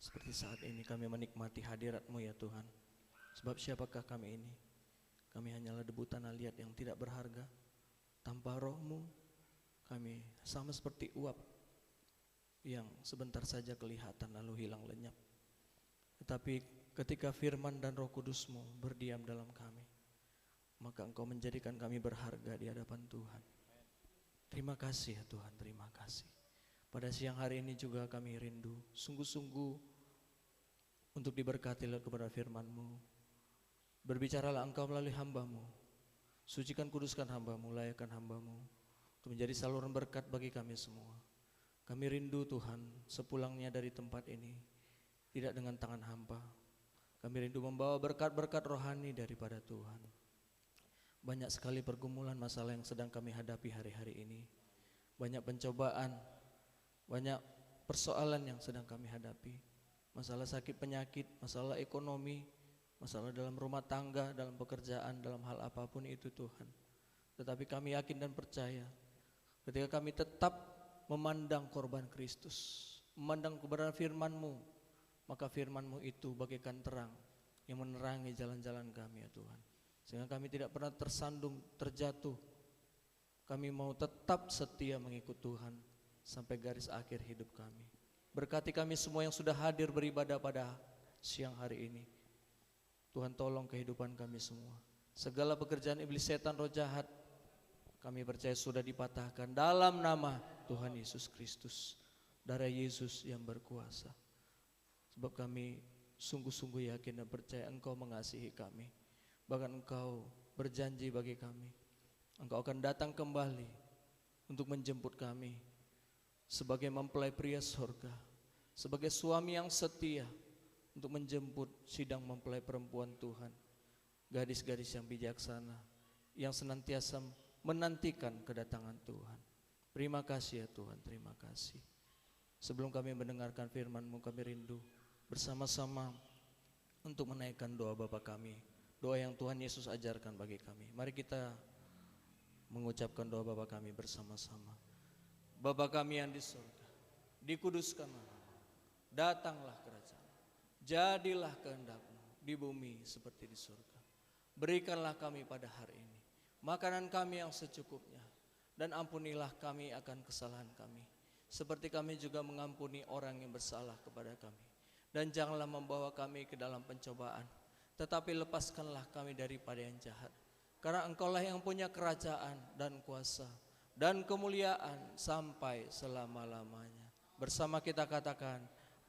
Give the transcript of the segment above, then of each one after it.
Seperti saat ini kami menikmati hadirat-Mu ya Tuhan. Sebab siapakah kami ini? Kami hanyalah debu tanah liat yang tidak berharga. Tanpa Roh-Mu kami sama seperti uap yang sebentar saja kelihatan lalu hilang lenyap. Tetapi ketika firman dan Roh Kudus-Mu berdiam dalam kami, maka Engkau menjadikan kami berharga di hadapan Tuhan. Terima kasih ya Tuhan, terima kasih. Pada siang hari ini juga kami rindu sungguh-sungguh untuk diberkati kepada firman-Mu. Berbicaralah Engkau melalui hamba-Mu. Sucikan kuduskan hamba-Mu, layakkan hamba-Mu untuk menjadi saluran berkat bagi kami semua. Kami rindu Tuhan sepulangnya dari tempat ini tidak dengan tangan hampa. Kami rindu membawa berkat-berkat rohani daripada Tuhan. Banyak sekali pergumulan masalah yang sedang kami hadapi hari-hari ini. Banyak pencobaan, banyak persoalan yang sedang kami hadapi. Masalah sakit penyakit, masalah ekonomi, masalah dalam rumah tangga, dalam pekerjaan, dalam hal apapun itu Tuhan. Tetapi kami yakin dan percaya ketika kami tetap memandang korban Kristus, memandang kebenaran firman-Mu, maka firman-Mu itu bagaikan terang yang menerangi jalan-jalan kami ya Tuhan. Sehingga kami tidak pernah tersandung, terjatuh. Kami mau tetap setia mengikut Tuhan sampai garis akhir hidup kami. Berkati kami semua yang sudah hadir beribadah pada siang hari ini. Tuhan tolong kehidupan kami semua. Segala pekerjaan iblis, setan, roh jahat, kami percaya sudah dipatahkan dalam nama Tuhan Yesus Kristus. Darah Yesus yang berkuasa. Sebab kami sungguh-sungguh yakin dan percaya Engkau mengasihi kami. Bahkan Engkau berjanji bagi kami, Engkau akan datang kembali untuk menjemput kami sebagai mempelai pria surga, sebagai suami yang setia untuk menjemput sidang mempelai perempuan Tuhan, gadis-gadis yang bijaksana yang senantiasa menantikan kedatangan Tuhan. Terima kasih ya Tuhan, terima kasih. Sebelum kami mendengarkan firman-Mu, kami rindu bersama-sama untuk menaikkan doa Bapa kami, doa yang Tuhan Yesus ajarkan bagi kami. Mari kita mengucapkan doa Bapa kami bersama-sama. Bapa kami yang di surga, dikuduskanlah namamu, datanglah kerajaan, jadilah kehendak-Mu di bumi seperti di surga. Berikanlah kami pada hari ini makanan kami yang secukupnya, dan ampunilah kami akan kesalahan kami, seperti kami juga mengampuni orang yang bersalah kepada kami. Dan janganlah membawa kami ke dalam pencobaan, tetapi lepaskanlah kami daripada yang jahat. Karena Engkaulah yang punya kerajaan dan kuasa dan kemuliaan sampai selama-lamanya. Bersama kita katakan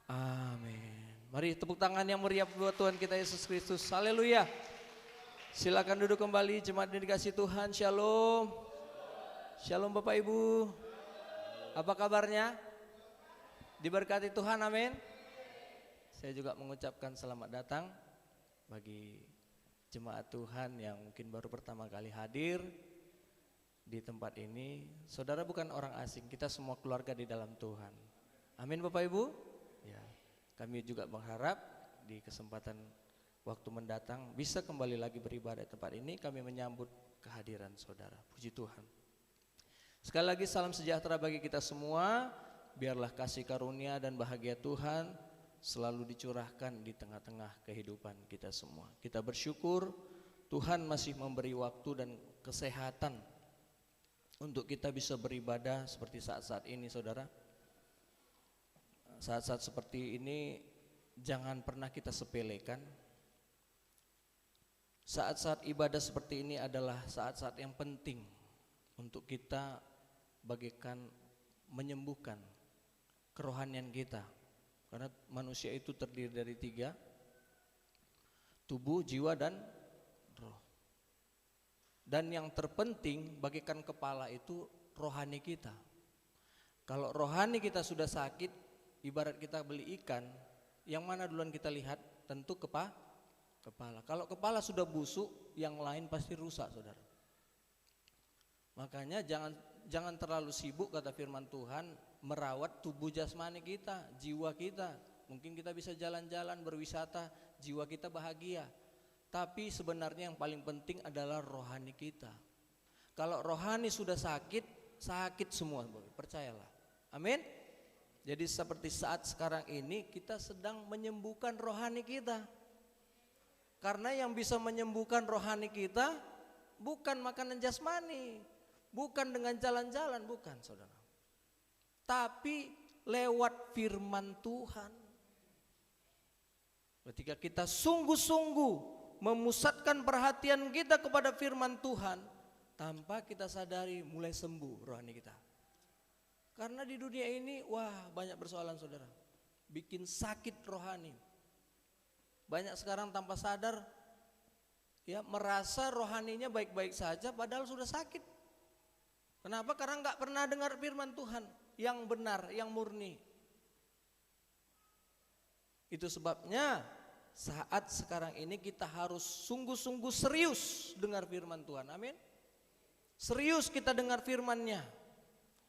amin. Mari tepuk tangan yang meriah buat Tuhan kita Yesus Kristus. Haleluya. Silakan duduk kembali jemaat yang dikasihi Tuhan. Shalom. Shalom Bapak Ibu. Apa kabarnya? Diberkati Tuhan, amin. Saya juga mengucapkan selamat datang bagi jemaat Tuhan yang mungkin baru pertama kali hadir di tempat ini. Saudara bukan orang asing, kita semua keluarga di dalam Tuhan. Amin Bapak Ibu. Ya, kami juga berharap di kesempatan waktu mendatang bisa kembali lagi beribadah di tempat ini. Kami menyambut kehadiran saudara. Puji Tuhan. Sekali lagi salam sejahtera bagi kita semua. Biarlah kasih karunia dan bahagia Tuhan selalu dicurahkan di tengah-tengah kehidupan kita semua. Kita bersyukur Tuhan masih memberi waktu dan kesehatan untuk kita bisa beribadah seperti saat-saat ini saudara. Saat-saat seperti ini jangan pernah kita sepelekan. Saat-saat ibadah seperti ini adalah saat-saat yang penting untuk kita bagaikan menyembuhkan kerohanian kita. Karena manusia itu terdiri dari 3, tubuh, jiwa, dan roh. Dan yang terpenting bagaikan kepala itu rohani kita. Kalau rohani kita sudah sakit, ibarat kita beli ikan, yang mana duluan kita lihat? Tentu kepala. Kalau kepala sudah busuk, yang lain pasti rusak saudara. Makanya jangan terlalu sibuk kata firman Tuhan merawat tubuh jasmani kita, jiwa kita. Mungkin kita bisa jalan-jalan, berwisata, jiwa kita bahagia. Tapi sebenarnya yang paling penting adalah rohani kita. Kalau rohani sudah sakit, sakit semua, percayalah. Amin. Jadi seperti saat sekarang ini kita sedang menyembuhkan rohani kita. Karena yang bisa menyembuhkan rohani kita bukan makanan jasmani, bukan dengan jalan-jalan, bukan saudara. Tapi lewat firman Tuhan. Ketika kita sungguh-sungguh memusatkan perhatian kita kepada firman Tuhan, tanpa kita sadari mulai sembuh rohani kita. Karena di dunia ini banyak persoalan saudara, bikin sakit rohani. Banyak sekarang tanpa sadar ya merasa rohaninya baik-baik saja padahal sudah sakit. Kenapa? Karena nggak pernah dengar firman Tuhan yang benar, yang murni. Itu sebabnya saat sekarang ini kita harus sungguh-sungguh serius dengar firman Tuhan. Amin. Serius kita dengar firman-Nya.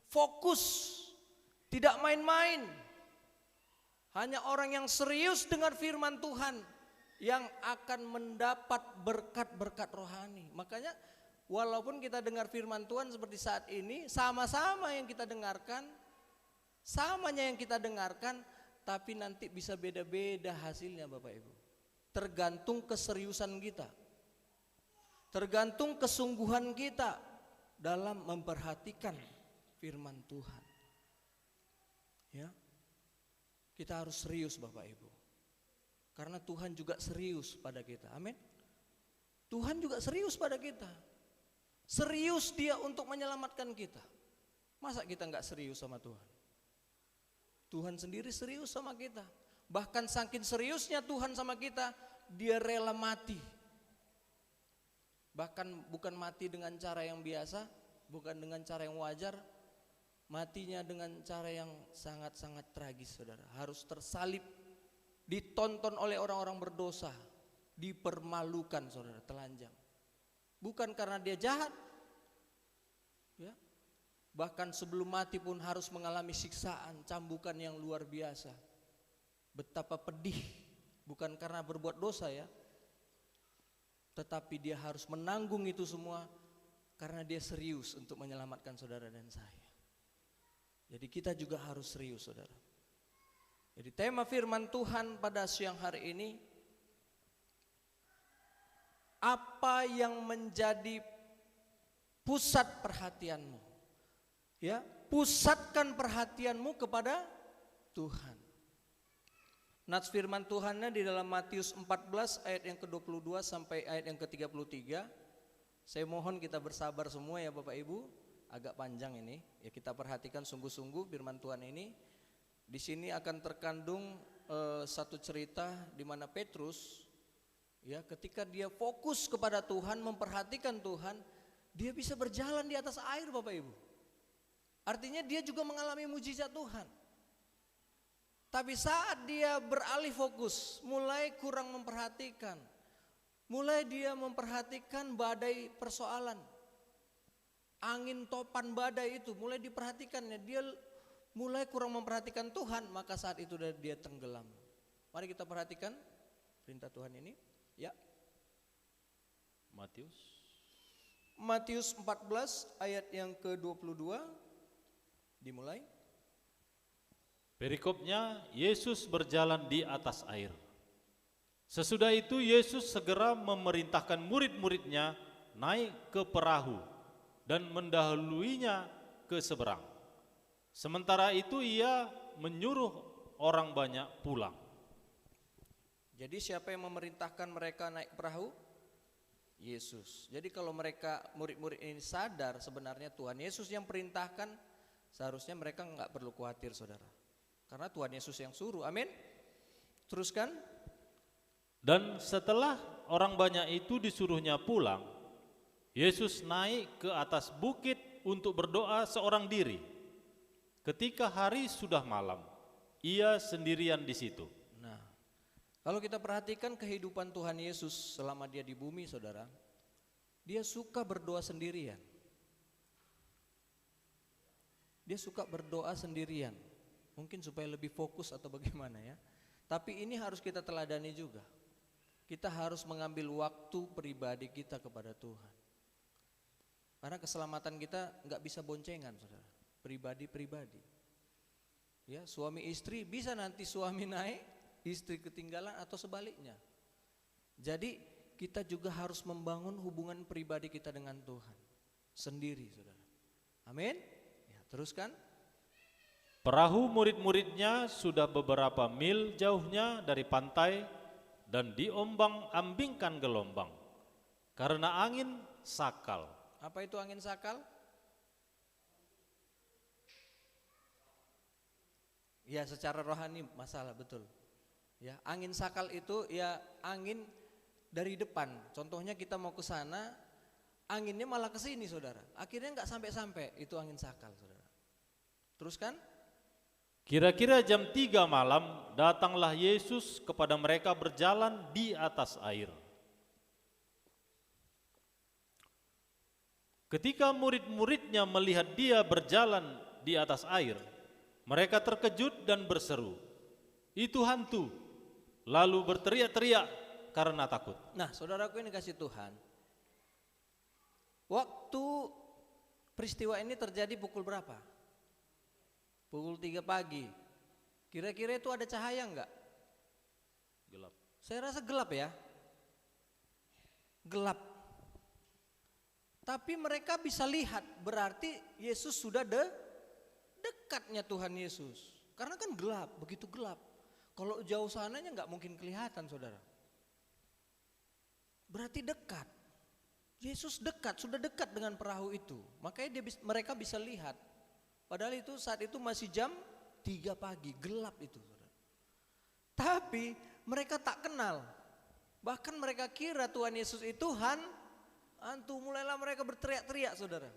Fokus, tidak main-main. Hanya orang yang serius dengar firman Tuhan yang akan mendapat berkat-berkat rohani. Makanya walaupun kita dengar firman Tuhan seperti saat ini, sama-sama yang kita dengarkan, samanya yang kita dengarkan, tapi nanti bisa beda-beda hasilnya Bapak Ibu. Tergantung keseriusan kita, tergantung kesungguhan kita dalam memperhatikan firman Tuhan. Ya, kita harus serius Bapak Ibu, karena Tuhan juga serius pada kita. Amin. Tuhan juga serius pada kita. Serius Dia untuk menyelamatkan kita. Masa kita nggak serius sama Tuhan? Tuhan sendiri serius sama kita. Bahkan saking seriusnya Tuhan sama kita, Dia rela mati. Bahkan bukan mati dengan cara yang biasa, bukan dengan cara yang wajar, matinya dengan cara yang sangat-sangat tragis saudara. Harus tersalib, ditonton oleh orang-orang berdosa, dipermalukan saudara, telanjang. Bukan karena dia jahat, ya. Bahkan sebelum mati pun harus mengalami siksaan, cambukan yang luar biasa. Betapa pedih, bukan karena berbuat dosa ya, tetapi dia harus menanggung itu semua karena dia serius untuk menyelamatkan saudara dan saya. Jadi kita juga harus serius saudara. Jadi tema firman Tuhan pada siang hari ini, apa yang menjadi pusat perhatianmu? Ya, pusatkan perhatianmu kepada Tuhan. Nats firman Tuhannya di dalam Matius 14 ayat yang ke-22 sampai ayat yang ke-33. Saya mohon kita bersabar semua ya Bapak Ibu. Agak panjang ini, ya kita perhatikan sungguh-sungguh firman Tuhan ini. Di sini akan terkandung satu cerita di mana Petrus, ya ketika dia fokus kepada Tuhan, memperhatikan Tuhan, dia bisa berjalan di atas air Bapak Ibu. Artinya dia juga mengalami mujizat Tuhan. Tapi saat dia beralih fokus, mulai kurang memperhatikan, mulai dia memperhatikan badai persoalan, angin topan badai itu mulai diperhatikannya, dia mulai kurang memperhatikan Tuhan, maka saat itu dia tenggelam. Mari kita perhatikan perintah Tuhan ini. Ya. Matius 14 ayat yang ke-22 dimulai. Perikopnya, Yesus berjalan di atas air. Sesudah itu Yesus segera memerintahkan murid-muridnya naik ke perahu dan mendahuluinya ke seberang. Sementara itu ia menyuruh orang banyak pulang. Jadi siapa yang memerintahkan mereka naik perahu? Yesus. Jadi kalau mereka murid-murid ini sadar sebenarnya Tuhan Yesus yang perintahkan, seharusnya mereka nggak perlu khawatir saudara. Karena Tuhan Yesus yang suruh. Amin. Teruskan. Dan setelah orang banyak itu disuruhnya pulang, Yesus naik ke atas bukit untuk berdoa seorang diri. Ketika hari sudah malam, ia sendirian di situ. Nah, kalau kita perhatikan kehidupan Tuhan Yesus selama dia di bumi saudara, dia suka berdoa sendirian. Dia suka berdoa sendirian. Mungkin supaya lebih fokus atau bagaimana ya. Tapi ini harus kita teladani juga. Kita harus mengambil waktu pribadi kita kepada Tuhan. Karena keselamatan kita nggak bisa boncengan saudara, pribadi-pribadi. Ya, suami istri bisa nanti suami naik, istri ketinggalan atau sebaliknya. Jadi kita juga harus membangun hubungan pribadi kita dengan Tuhan sendiri, saudara. Amin. Ya, teruskan. Perahu murid-muridnya sudah beberapa mil jauhnya dari pantai dan diombang-ambingkan gelombang karena angin sakal. Apa itu angin sakal? Ya, secara rohani masalah, betul. Ya, angin sakal itu ya angin dari depan. Contohnya kita mau ke sana, anginnya malah ke sini, saudara. Akhirnya nggak sampai-sampai, itu angin sakal, saudara. Teruskan. Kira-kira jam 3 malam datanglah Yesus kepada mereka berjalan di atas air. Ketika murid-muridnya melihat dia berjalan di atas air, mereka terkejut dan berseru, "Itu hantu!" Lalu berteriak-teriak karena takut. Nah, saudaraku ini kasih Tuhan. Waktu peristiwa ini terjadi pukul berapa? Pukul 3 pagi. Kira-kira itu ada cahaya enggak? Gelap. Saya rasa gelap ya. Gelap. Tapi mereka bisa lihat, berarti Yesus sudah dekatnya Tuhan Yesus. Karena kan gelap, begitu gelap. Kalau jauh sananya nggak mungkin kelihatan, saudara. Berarti dekat. Yesus dekat, sudah dekat dengan perahu itu. Makanya mereka bisa lihat. Padahal itu saat itu masih jam 3 pagi, gelap itu, saudara. Tapi mereka tak kenal. Bahkan mereka kira Tuhan Yesus itu hantu. Mulailah mereka berteriak-teriak, saudara.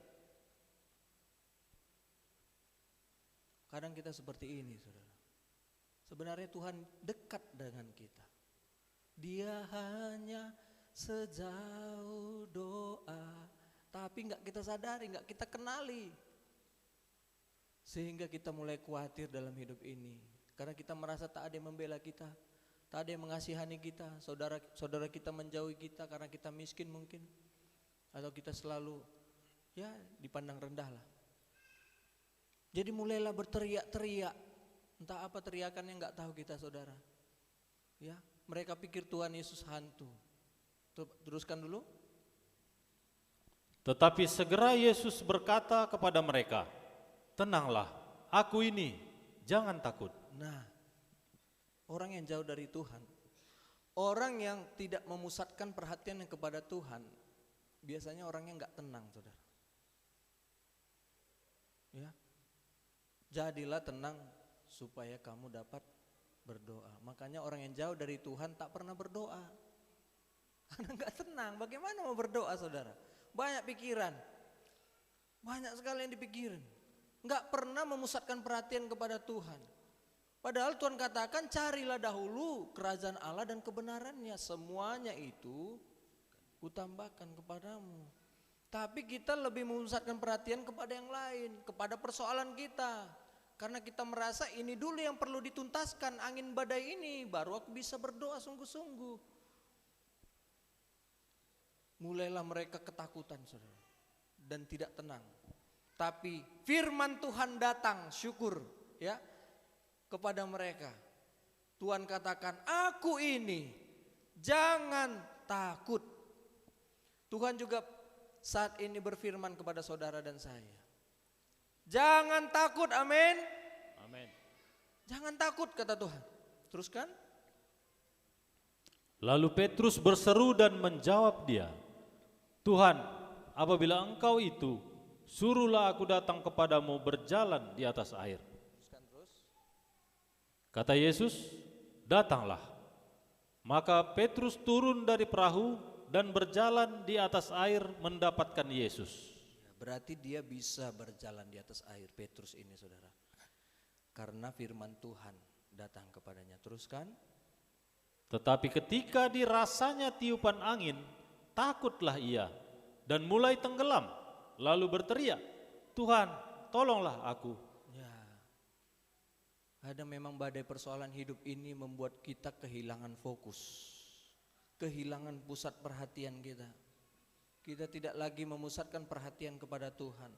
Kadang kita seperti ini, saudara. Sebenarnya Tuhan dekat dengan kita. Dia hanya sejauh doa, tapi nggak kita sadari, nggak kita kenali. Sehingga kita mulai khawatir dalam hidup ini. Karena kita merasa tak ada yang membela kita, tak ada yang mengasihani kita. Saudara kita menjauhi kita karena kita miskin mungkin. Atau kita selalu ya dipandang rendah lah. Jadi mulailah berteriak-teriak. Entah apa teriakannya nggak tahu kita, saudara. Ya, mereka pikir Tuhan Yesus hantu. Teruskan dulu. Tetapi segera Yesus berkata kepada mereka, "Tenanglah, aku ini, jangan takut." Nah, orang yang jauh dari Tuhan, orang yang tidak memusatkan perhatiannya kepada Tuhan, biasanya orangnya nggak tenang, saudara. Ya, jadilah tenang supaya kamu dapat berdoa. Makanya orang yang jauh dari Tuhan tak pernah berdoa, karena nggak tenang. Bagaimana mau berdoa, saudara? Banyak pikiran, banyak sekali yang dipikirin. Nggak pernah memusatkan perhatian kepada Tuhan. Padahal Tuhan katakan, carilah dahulu kerajaan Allah dan kebenarannya, semuanya itu kutambahkan kepadamu. Tapi kita lebih memusatkan perhatian kepada yang lain, kepada persoalan kita. Karena kita merasa ini dulu yang perlu dituntaskan, angin badai ini, baru aku bisa berdoa sungguh-sungguh. Mulailah mereka ketakutan, saudara, dan tidak tenang. Tapi firman Tuhan datang, syukur ya, kepada mereka. Tuhan katakan, aku ini, jangan takut. Tuhan juga saat ini berfirman kepada saudara dan saya. Jangan takut, amin. Amin. Jangan takut, kata Tuhan. Teruskan. Lalu Petrus berseru dan menjawab dia, "Tuhan, apabila Engkau itu, suruhlah aku datang kepadamu berjalan di atas air." Teruskan terus. Kata Yesus, "Datanglah." Maka Petrus turun dari perahu dan berjalan di atas air mendapatkan Yesus. Berarti dia bisa berjalan di atas air, Petrus ini, saudara. Karena firman Tuhan datang kepadanya. Teruskan. Tetapi ketika dirasanya tiupan angin, takutlah ia dan mulai tenggelam, lalu berteriak, "Tuhan, tolonglah aku." Ya, ada memang badai persoalan hidup ini membuat kita kehilangan fokus, kehilangan pusat perhatian kita. Kita tidak lagi memusatkan perhatian kepada Tuhan.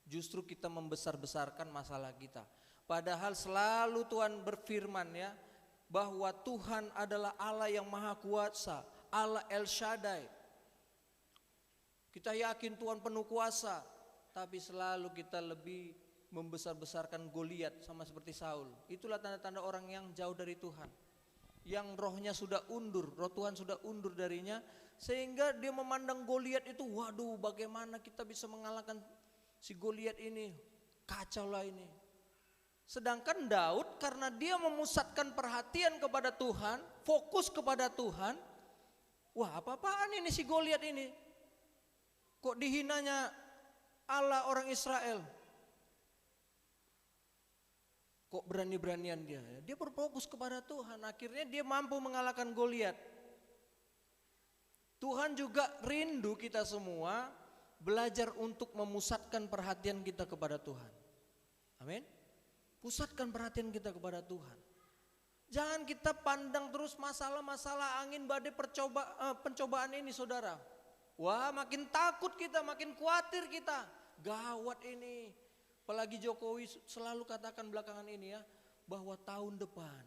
Justru kita membesar-besarkan masalah kita. Padahal selalu Tuhan berfirman ya, bahwa Tuhan adalah Allah yang maha kuasa, Allah El Shaddai. Kita yakin Tuhan penuh kuasa, tapi selalu kita lebih membesar-besarkan Goliat sama seperti Saul. Itulah tanda-tanda orang yang jauh dari Tuhan, yang rohnya sudah undur, roh Tuhan sudah undur darinya, sehingga dia memandang Goliat itu, waduh bagaimana kita bisa mengalahkan si Goliat ini, kacau lah ini. Sedangkan Daud karena dia memusatkan perhatian kepada Tuhan, fokus kepada Tuhan, wah apa-apaan ini si Goliat ini, kok dihinanya Allah orang Israel, kok berani-beranian dia. Dia berfokus kepada Tuhan, akhirnya dia mampu mengalahkan Goliat. Tuhan juga rindu kita semua belajar untuk memusatkan perhatian kita kepada Tuhan. Amin. Pusatkan perhatian kita kepada Tuhan. Jangan kita pandang terus masalah-masalah angin badai pencobaan ini, saudara. Wah, makin takut kita, makin khawatir kita. Gawat ini. Apalagi Jokowi selalu katakan belakangan ini ya, bahwa tahun depan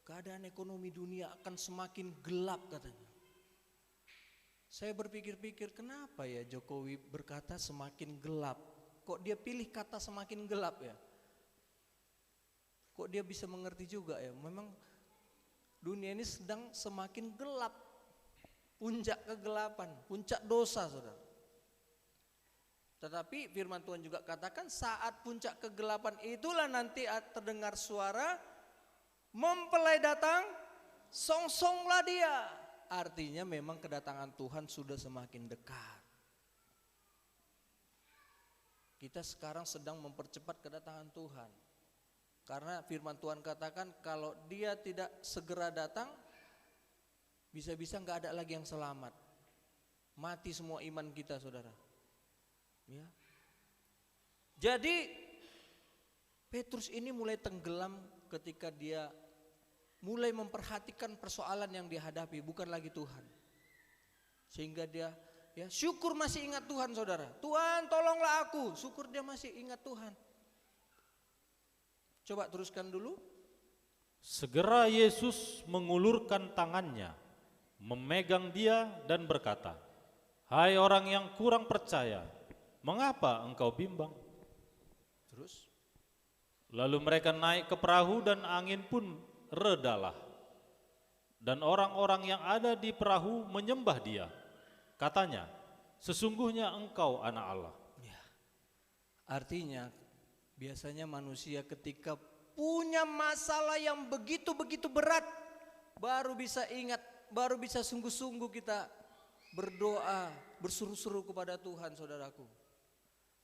keadaan ekonomi dunia akan semakin gelap katanya. Saya berpikir-pikir, kenapa ya Jokowi berkata semakin gelap? Kok dia pilih kata semakin gelap ya? Kok dia bisa mengerti juga ya? Memang dunia ini sedang semakin gelap. Puncak kegelapan, puncak dosa, saudara. Tetapi firman Tuhan juga katakan saat puncak kegelapan itulah nanti terdengar suara mempelai datang, songsonglah dia. Artinya memang kedatangan Tuhan sudah semakin dekat. Kita sekarang sedang mempercepat kedatangan Tuhan. Karena firman Tuhan katakan kalau dia tidak segera datang, bisa-bisa nggak ada lagi yang selamat. Mati semua iman kita, saudara. Ya. Jadi Petrus ini mulai tenggelam ketika dia mulai memperhatikan persoalan yang dihadapi, bukan lagi Tuhan. Sehingga dia ya syukur masih ingat Tuhan, saudara. Tuhan tolonglah aku, syukur dia masih ingat Tuhan. Coba teruskan dulu. Segera Yesus mengulurkan tangannya, memegang dia dan berkata, "Hai orang yang kurang percaya, mengapa engkau bimbang?" Terus? Lalu mereka naik ke perahu dan angin pun redalah. Dan orang-orang yang ada di perahu menyembah dia. Katanya, "Sesungguhnya engkau anak Allah." Ya. Artinya biasanya manusia ketika punya masalah yang begitu-begitu berat baru bisa ingat, baru bisa sungguh-sungguh kita berdoa, berseru-seru kepada Tuhan, saudaraku.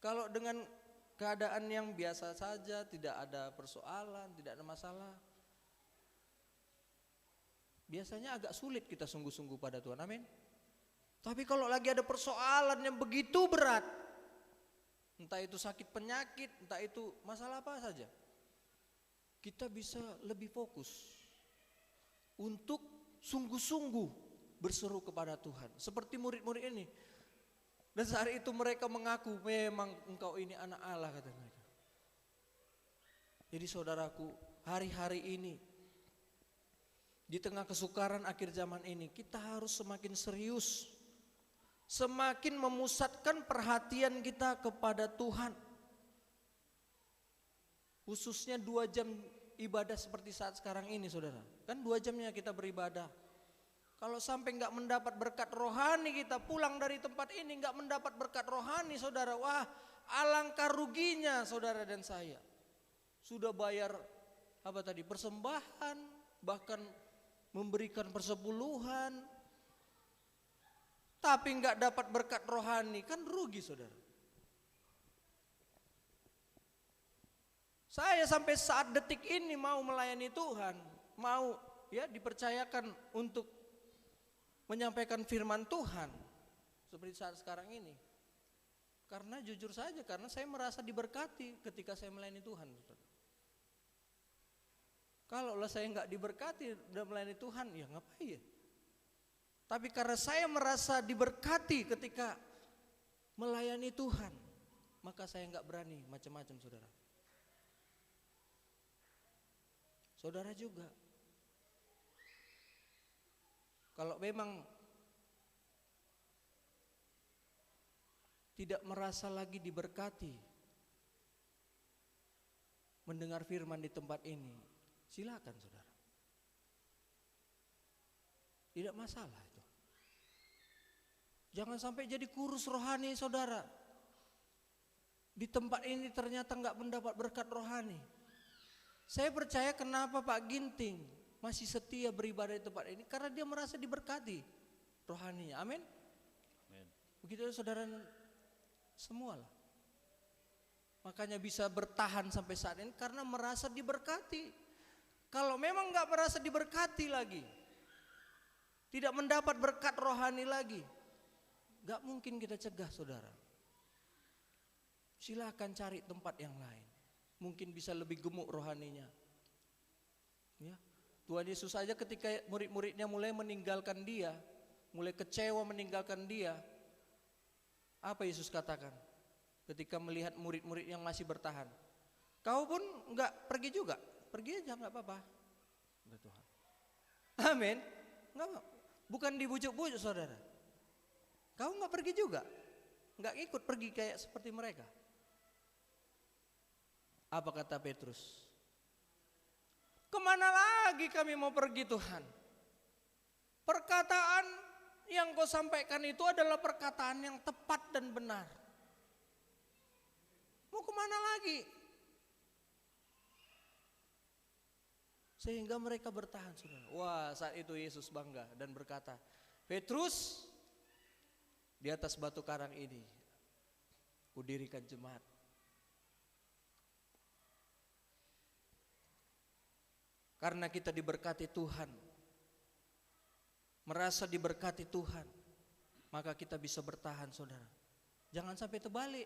Kalau dengan keadaan yang biasa saja, tidak ada persoalan, tidak ada masalah, biasanya agak sulit kita sungguh-sungguh pada Tuhan, amin. Tapi kalau lagi ada persoalan yang begitu berat, entah itu sakit penyakit, entah itu masalah apa saja, kita bisa lebih fokus untuk sungguh-sungguh berseru kepada Tuhan. Seperti murid-murid ini. Dan saat itu mereka mengaku memang engkau ini anak Allah, kata mereka. Jadi saudaraku, hari-hari ini di tengah kesukaran akhir zaman ini, kita harus semakin serius, semakin memusatkan perhatian kita kepada Tuhan. Khususnya 2 jam ibadah seperti saat sekarang ini, saudara. Kan 2 jamnya kita beribadah. Kalau sampai nggak mendapat berkat rohani, kita pulang dari tempat ini nggak mendapat berkat rohani, saudara. Wah, alangkah ruginya saudara dan saya. Sudah bayar apa tadi, persembahan, bahkan memberikan persepuluhan, tapi nggak dapat berkat rohani, kan rugi, saudara. Saya sampai saat detik ini mau melayani Tuhan, mau ya dipercayakan untuk menyampaikan firman Tuhan seperti saat sekarang ini. Karena jujur saja, karena saya merasa diberkati ketika saya melayani Tuhan. Kalau saya nggak diberkati dan melayani Tuhan, ya ngapain ya? Tapi karena saya merasa diberkati ketika melayani Tuhan, maka saya nggak berani macam-macam, saudara. saudara juga. Kalau memang tidak merasa lagi diberkati mendengar firman di tempat ini, silakan saudara. Tidak masalah itu. Jangan sampai jadi kurus rohani saudara. Di tempat ini ternyata enggak mendapat berkat rohani. Saya percaya kenapa Pak Ginting masih setia beribadah di tempat ini, karena dia merasa diberkati rohaninya. Amin. Amin. Begitu saudara semua lah. Makanya bisa bertahan sampai saat ini karena merasa diberkati. Kalau memang enggak merasa diberkati lagi, tidak mendapat berkat rohani lagi, enggak mungkin kita cegah saudara. Silakan cari tempat yang lain. Mungkin bisa lebih gemuk rohaninya. Ya. Tuhan Yesus saja ketika murid-muridnya mulai meninggalkan dia, mulai kecewa meninggalkan dia, apa Yesus katakan? Ketika melihat murid-murid yang masih bertahan, kau pun enggak pergi juga, pergi aja enggak apa-apa. Udah Tuhan. Amin. Enggak, bukan dibujuk-bujuk saudara. Kau enggak pergi juga, enggak ikut pergi kayak seperti mereka. Apa kata Petrus? Kemana lagi kami mau pergi Tuhan? Perkataan yang kau sampaikan itu adalah perkataan yang tepat dan benar. Mau kemana lagi? Sehingga mereka bertahan saudara. Wah, saat itu Yesus bangga dan berkata, Petrus, di atas batu karang ini kudirikan jemaat. Karena kita diberkati Tuhan, merasa diberkati Tuhan, maka kita bisa bertahan saudara. Jangan sampai terbalik.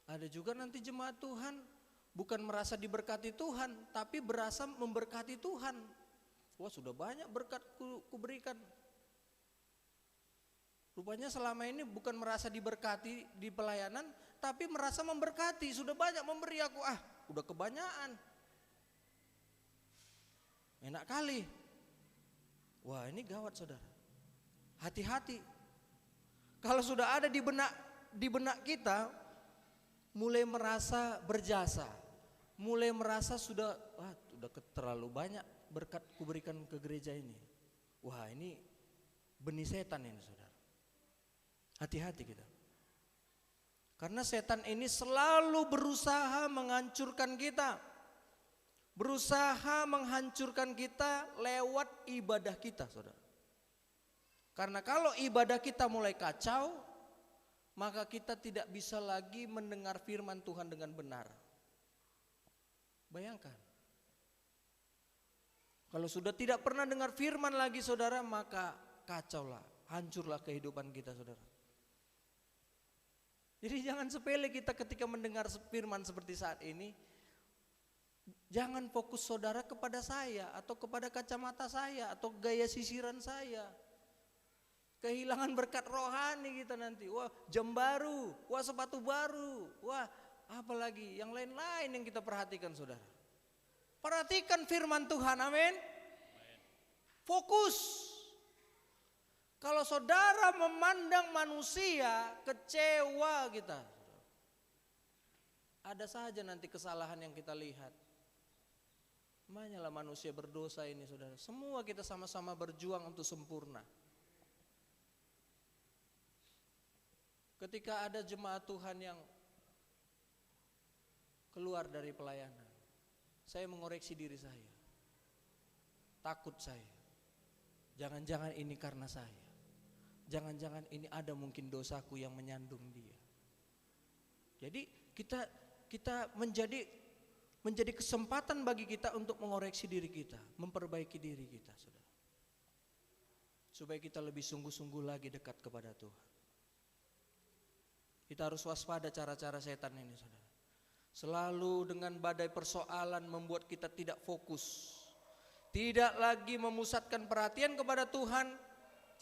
Ada juga nanti jemaat Tuhan bukan merasa diberkati Tuhan, tapi berasa memberkati Tuhan. Wah, sudah banyak berkat kuberikan. Rupanya selama ini bukan merasa diberkati di pelayanan, tapi merasa memberkati. Sudah banyak memberi aku, udah kebanyakan. Enak kali. Wah, ini gawat saudara. Hati-hati. Kalau sudah ada di benak kita, mulai merasa berjasa, mulai merasa sudah terlalu banyak berkat kuberikan ke gereja ini. Wah, ini benih setan ini saudara. Hati-hati kita. Karena setan ini selalu berusaha menghancurkan kita. Berusaha menghancurkan kita lewat ibadah kita saudara. Karena kalau ibadah kita mulai kacau, maka kita tidak bisa lagi mendengar firman Tuhan dengan benar. Bayangkan. Kalau sudah tidak pernah dengar firman lagi saudara, maka kacaulah, hancurlah kehidupan kita saudara. Jadi jangan sepele kita ketika mendengar firman seperti saat ini. Jangan fokus saudara kepada saya atau kepada kacamata saya atau gaya sisiran saya. Kehilangan berkat rohani kita nanti. Wah, jam baru, wah sepatu baru, wah apalagi yang lain-lain yang kita perhatikan saudara. Perhatikan firman Tuhan, amin. Fokus. Kalau saudara memandang manusia, kecewa kita. Ada saja nanti kesalahan yang kita lihat. Banyak manusia berdosa ini saudara. Semua kita sama-sama berjuang untuk sempurna. Ketika ada jemaat Tuhan yang keluar dari pelayanan, saya mengoreksi diri saya. Takut saya. Jangan-jangan ini karena saya. Jangan-jangan ini ada mungkin dosaku yang menyandung dia. Jadi kita menjadi kesempatan bagi kita untuk mengoreksi diri kita, memperbaiki diri kita, saudara. Supaya kita lebih sungguh-sungguh lagi dekat kepada Tuhan. Kita harus waspada cara-cara setan ini, saudara. Selalu dengan badai persoalan membuat kita tidak fokus, tidak lagi memusatkan perhatian kepada Tuhan.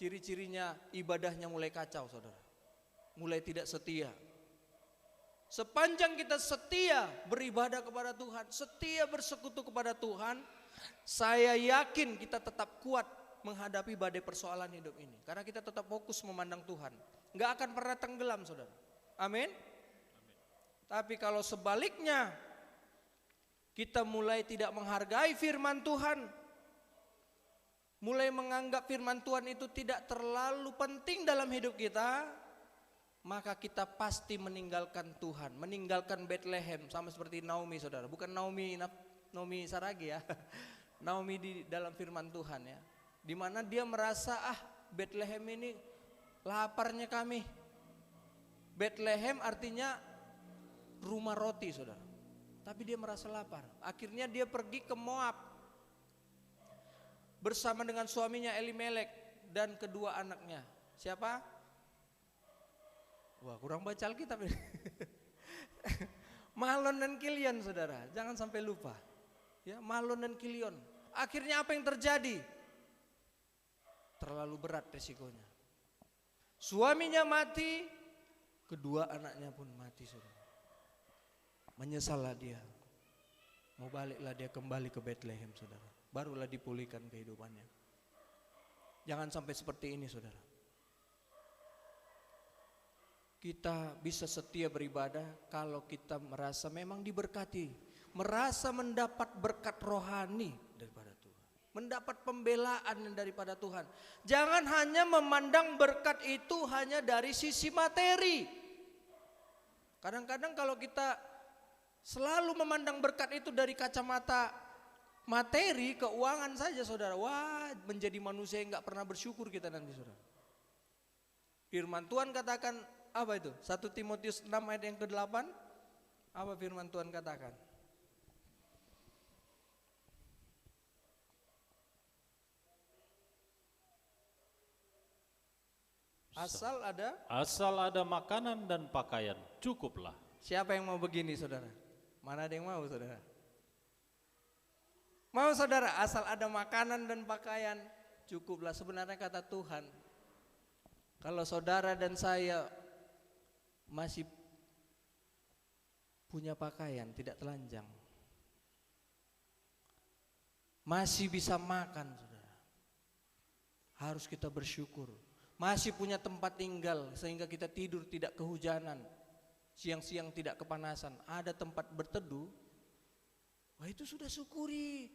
Ciri-cirinya ibadahnya mulai kacau, saudara. Mulai tidak setia. Sepanjang kita setia beribadah kepada Tuhan, setia bersekutu kepada Tuhan, saya yakin kita tetap kuat menghadapi badai persoalan hidup ini. Karena kita tetap fokus memandang Tuhan. Nggak akan pernah tenggelam, saudara. Amin. Tapi kalau sebaliknya, kita mulai tidak menghargai firman Tuhan, mulai menganggap firman Tuhan itu tidak terlalu penting dalam hidup kita, maka kita pasti meninggalkan Tuhan, meninggalkan Bethlehem, sama seperti Naomi, saudara. Bukan Naomi Saragi ya, Naomi di dalam firman Tuhan ya, di mana dia merasa Bethlehem ini laparnya kami. Bethlehem artinya rumah roti, saudara. Tapi dia merasa lapar. Akhirnya dia pergi ke Moab bersama dengan suaminya Elimelek dan kedua anaknya. Siapa? Wah, kurang baca Alkitab ini. Mahlon dan Kilion, saudara, jangan sampai lupa. Ya, Mahlon dan Kilion. Akhirnya apa yang terjadi? Terlalu berat resikonya. Suaminya mati, kedua anaknya pun mati, saudara. Menyesallah dia. Mau baliklah dia kembali ke Bethlehem, saudara. Barulah dipulihkan kehidupannya. Jangan sampai seperti ini, saudara. Kita bisa setia beribadah kalau kita merasa memang diberkati, merasa mendapat berkat rohani daripada Tuhan, mendapat pembelaan daripada Tuhan. Jangan hanya memandang berkat itu hanya dari sisi materi. Kadang-kadang kalau kita selalu memandang berkat itu dari kacamata materi, keuangan saja, saudara, wah, menjadi manusia yang gak pernah bersyukur kita nanti, saudara. Firman Tuhan katakan, apa itu? 1 Timotius 6 ayat yang ke-8. Apa firman Tuhan katakan? Asal ada makanan dan pakaian, cukuplah. Siapa yang mau begini, saudara? Mana ada yang mau, saudara? Mau, saudara? Asal ada makanan dan pakaian, cukuplah. Sebenarnya kata Tuhan, kalau saudara dan saya masih punya pakaian tidak telanjang, masih bisa makan, saudara, harus kita bersyukur. Masih punya tempat tinggal sehingga kita tidur tidak kehujanan, siang-siang tidak kepanasan, ada tempat berteduh, wah, itu sudah syukuri,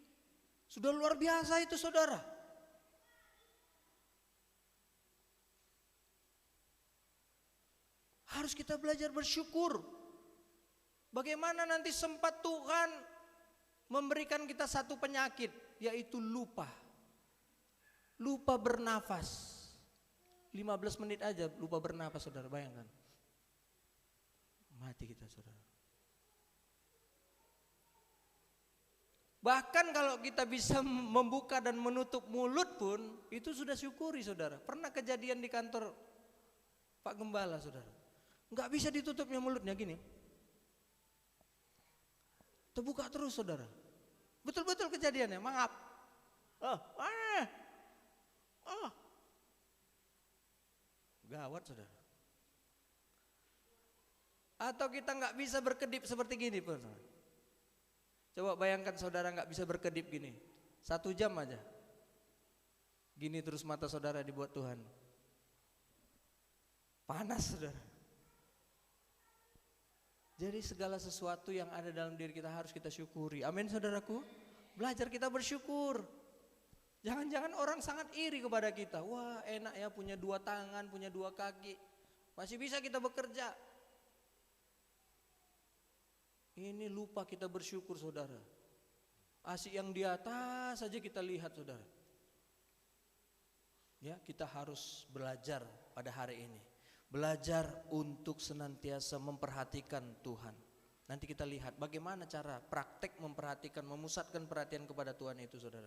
sudah luar biasa itu, saudara. Harus kita belajar bersyukur. Bagaimana nanti sempat Tuhan memberikan kita satu penyakit, yaitu lupa. Lupa bernafas. 15 menit aja lupa bernafas, saudara, bayangkan. Mati kita, saudara. Bahkan kalau kita bisa membuka dan menutup mulut pun, itu sudah syukuri, saudara. Pernah kejadian di kantor Pak Gembala, saudara. Nggak bisa ditutupnya mulutnya gini, terbuka terus, saudara. Betul-betul kejadiannya, maaf. Gawat, saudara. Atau kita nggak bisa berkedip seperti gini, saudara. Coba bayangkan saudara nggak bisa berkedip gini, 1 jam aja, gini terus mata saudara dibuat Tuhan, panas, saudara. Jadi segala sesuatu yang ada dalam diri kita harus kita syukuri. Amin, saudaraku. Belajar kita bersyukur. Jangan-jangan orang sangat iri kepada kita. Wah, enak ya punya 2 tangan, punya 2 kaki, masih bisa kita bekerja. Ini lupa kita bersyukur, saudara. Asyik yang di atas saja kita lihat, saudara. Ya, kita harus belajar pada hari ini. Belajar untuk senantiasa memperhatikan Tuhan. Nanti kita lihat bagaimana cara praktek memperhatikan, memusatkan perhatian kepada Tuhan itu, saudara.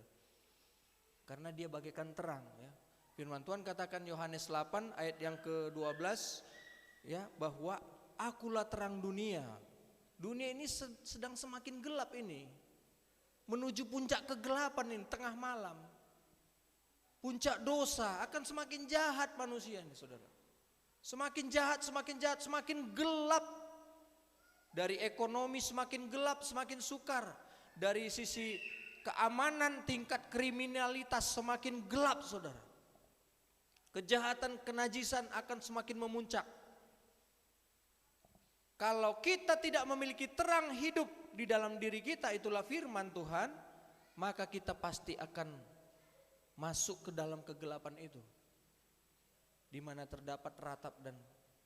Karena dia bagaikan terang, ya. Firman Tuhan katakan Yohanes 8 ayat yang ke-12, ya, bahwa akulah terang dunia. Dunia ini sedang semakin gelap ini, menuju puncak kegelapan ini, tengah malam. Puncak dosa, akan semakin jahat manusia ini, saudara. Semakin jahat, semakin jahat, semakin gelap. Dari ekonomi semakin gelap, semakin sukar. Dari sisi keamanan, tingkat kriminalitas semakin gelap, saudara. Kejahatan, kenajisan akan semakin memuncak. Kalau kita tidak memiliki terang hidup di dalam diri kita, itulah firman Tuhan, maka kita pasti akan masuk ke dalam kegelapan itu, di mana terdapat ratap dan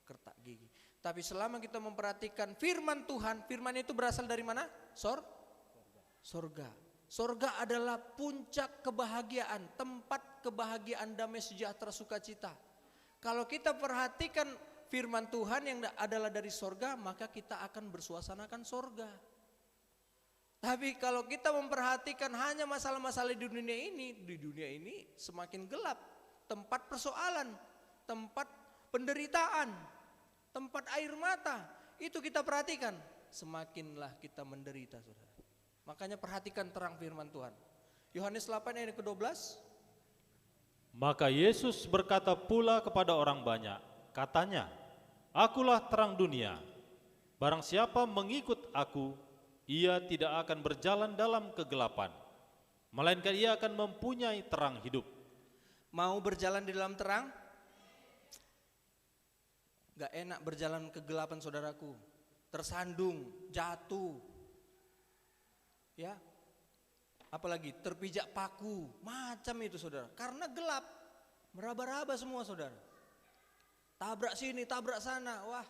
kertak gigi. Tapi selama kita memperhatikan firman Tuhan, firman itu berasal dari mana? Sorga. Sorga adalah puncak kebahagiaan, tempat kebahagiaan, damai sejahtera, sukacita. Kalau kita perhatikan firman Tuhan yang adalah dari sorga, maka kita akan bersuasanakan sorga. Tapi kalau kita memperhatikan hanya masalah-masalah di dunia ini semakin gelap. Tempat persoalan, tempat penderitaan, tempat air mata, itu kita perhatikan, semakinlah kita menderita, saudara. Makanya perhatikan terang firman Tuhan. Yohanes 8 ayat ke-12. Maka Yesus berkata pula kepada orang banyak, katanya, akulah terang dunia. Barang siapa mengikut aku, ia tidak akan berjalan dalam kegelapan, melainkan ia akan mempunyai terang hidup. Mau berjalan di dalam terang? Gak enak berjalan kegelapan, saudaraku. Tersandung, jatuh, ya, apalagi terpijak paku, macam itu, saudara. Karena gelap, meraba-raba semua, saudara. Tabrak sini, tabrak sana, wah,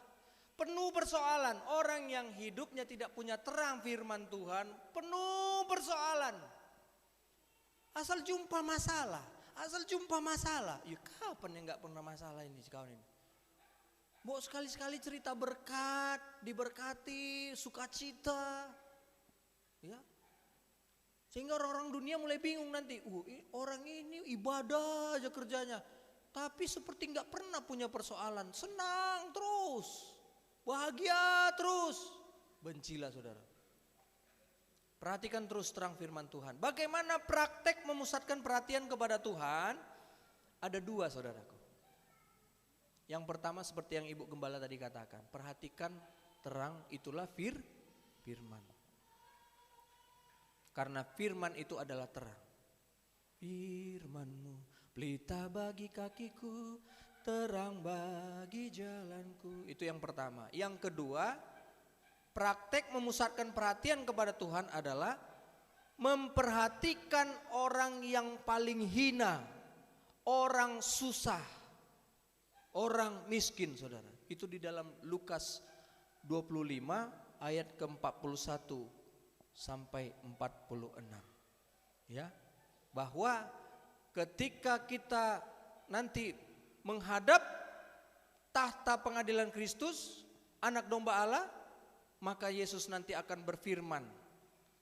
penuh persoalan. Orang yang hidupnya tidak punya terang firman Tuhan, penuh persoalan. Asal jumpa masalah, Ya kapan yang gak pernah masalah ini kawan ini? Mau sekali-sekali cerita berkat, diberkati, sukacita, ya. Sehingga orang-orang dunia mulai bingung nanti, orang ini ibadah aja kerjanya, tapi seperti nggak pernah punya persoalan, senang terus, bahagia terus. Bencilah, saudara. Perhatikan terus terang firman Tuhan. Bagaimana praktek memusatkan perhatian kepada Tuhan? Ada dua, saudaraku. Yang pertama seperti yang Ibu Gembala tadi katakan, perhatikan terang, itulah firman. Karena firman itu adalah terang. Firman-Mu pelita bagi kakiku, terang bagi jalanku. Itu yang pertama. Yang kedua, praktek memusatkan perhatian kepada Tuhan adalah memperhatikan orang yang paling hina, orang susah, orang miskin, saudara. Itu di dalam Lukas 25 ayat ke-41 sampai 46. Ya, bahwa ketika kita nanti menghadap tahta pengadilan Kristus, anak domba Allah, maka Yesus nanti akan berfirman